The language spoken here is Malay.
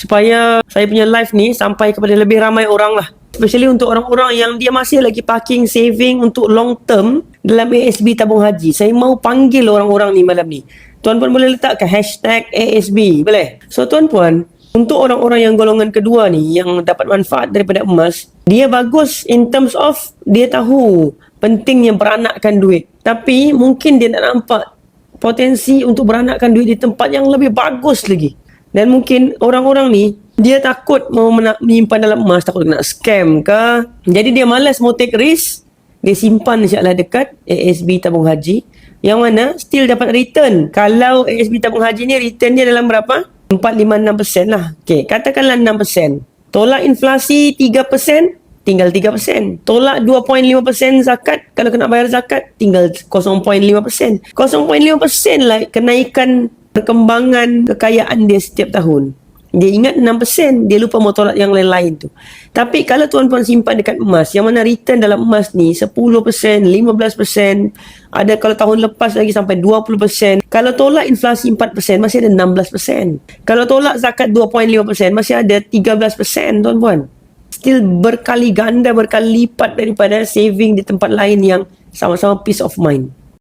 supaya saya punya live ni sampai kepada lebih ramai orang lah. Especially untuk orang-orang yang dia masih lagi parking saving untuk long term dalam ASB tabung haji. Saya mau panggil orang-orang ni malam ni. Tuan-puan boleh letakkan hashtag ASB, boleh? So tuan-puan, untuk orang-orang yang golongan kedua ni yang dapat manfaat daripada emas, dia bagus in terms of dia tahu pentingnya beranakkan duit. Tapi mungkin dia nak nampak potensi untuk beranakkan duit di tempat yang lebih bagus lagi. Dan mungkin orang-orang ni dia takut mau menyimpan dalam emas, takut kena scam ke. Jadi dia malas mau take risk. Dia simpan insyaAllah dekat ASB tabung haji, yang mana still dapat return. Kalau ASB tabung haji ni return dia dalam berapa? 4-5-6% lah. Okay, katakanlah 6%. Tolak inflasi 3%, tinggal 3%. Tolak 2.5% zakat, kalau kena bayar zakat, tinggal 0.5%. 0.5% lah kenaikan perkembangan kekayaan dia setiap tahun. Dia ingat 6%, dia lupa mau tolak yang lain-lain tu. Tapi kalau tuan-tuan simpan dekat emas, yang mana return dalam emas ni 10%, 15%, ada kalau tahun lepas lagi sampai 20%. Kalau tolak inflasi 4%, masih ada 16%. Kalau tolak zakat 2.5%, masih ada 13%, tuan-tuan. Still berkali ganda, berkali lipat daripada saving di tempat lain yang sama-sama peace of mind.